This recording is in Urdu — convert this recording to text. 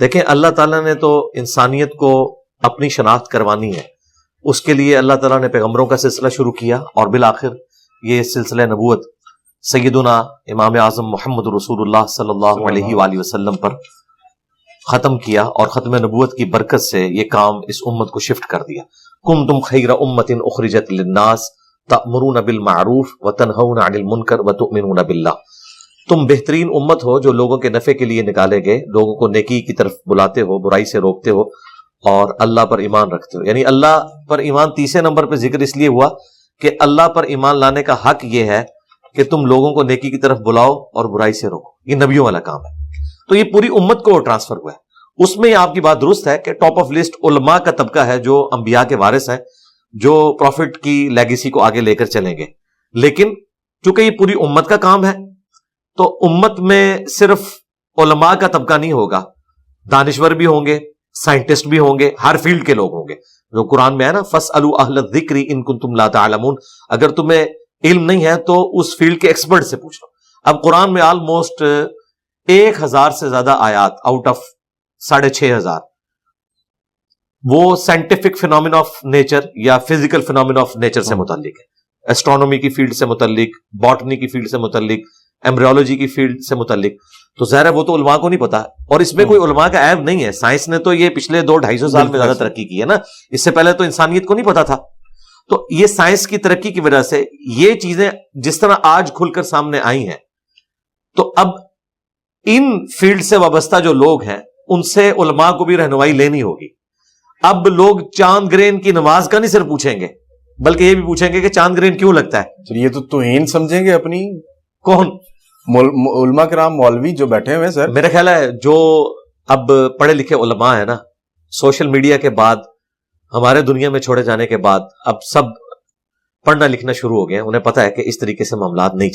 دیکھیں اللہ تعالیٰ نے تو انسانیت کو اپنی شناخت کروانی ہے، اس کے لیے اللہ تعالیٰ نے پیغمبروں کا سلسلہ شروع کیا، اور بالآخر یہ سلسلہ نبوت سیدنا امام اعظم محمد رسول اللہ صلی اللہ علیہ وآلہ وسلم پر ختم کیا، اور ختم نبوت کی برکت سے یہ کام اس امت کو شفٹ کر دیا۔ کنتم خیر امۃ اخرجت للناس تأمرون بالمعروف وتنہون عن المنکر وتؤمنون باللہ، تم بہترین امت ہو جو لوگوں کے نفع کے لیے نکالے گئے، لوگوں کو نیکی کی طرف بلاتے ہو، برائی سے روکتے ہو، اور اللہ پر ایمان رکھتے ہو۔ یعنی اللہ پر ایمان تیسرے نمبر پہ ذکر اس لیے ہوا کہ اللہ پر ایمان لانے کا حق یہ ہے کہ تم لوگوں کو نیکی کی طرف بلاؤ اور برائی سے روکو، یہ نبیوں والا کام ہے۔ تو یہ پوری امت کو ٹرانسفر ہوا ہے۔ اس میں آپ کی بات درست ہے کہ ٹاپ آف لسٹ علماء کا طبقہ ہے جو انبیاء کے وارث ہیں، جو پروفٹ کی لیگیسی کو آگے لے کر چلیں گے، لیکن چونکہ یہ پوری امت کا کام ہے تو امت میں صرف علماء کا طبقہ نہیں ہوگا، دانشور بھی ہوں گے، سائنٹسٹ بھی ہوں گے، ہر فیلڈ کے لوگ ہوں گے، جو قرآن میں ہے نا فَاسْأَلُوا أَهْلَ الذِّكْرِ إِن كُنتُمْ لَا تَعْلَمُونَ، اگر تمہیں علم نہیں ہے تو اس فیلڈ کے ایکسپرٹ سے پوچھو۔ اب قرآن میں آلموسٹ 1000 سے زیادہ آیات آؤٹ آف 6500 وہ سائنٹیفک فینومینا آف نیچر یا فزیکل فینومینا آف نیچر سے متعلق ہے، ایسٹرونومی کی فیلڈ سے متعلق، باٹنی کی فیلڈ سے متعلق، ایمبریولوجی کی فیلڈ سے متعلق، تو ظاہر ہے وہ تو علماء کو نہیں پتا، اور اس میں کوئی علماء کا عیب نہیں ہے، سائنس نے تو یہ پچھلے 200-250 سال میں زیادہ ترقی کی ہے نا، اس سے پہلے تو انسانیت کو نہیں پتا تھا۔ تو یہ سائنس کی ترقی کی وجہ سے یہ چیزیں جس طرح آج کھل کر سامنے آئی ہیں، تو اب ان فیلڈ سے وابستہ جو لوگ ہیں ان سے علماء کو بھی رہنمائی لینی ہوگی۔ اب لوگ چاند گرہن کی نماز کا نہیں صرف پوچھیں گے، بلکہ یہ بھی پوچھیں گے کہ چاند گرہن کیوں لگتا ہے۔ یہ تو توہین سمجھیں گے اپنی، کون؟ علماء کرام، مولوی جو بیٹھے ہوئے سر۔ میرا خیال ہے جو اب پڑھے لکھے علماء ہیں نا، سوشل میڈیا کے بعد، ہمارے دنیا میں چھوڑے جانے کے بعد، اب سب پڑھنا لکھنا شروع ہو گئے ہیں، انہیں پتہ ہے کہ اس طریقے سے معاملات نہیں چلتے۔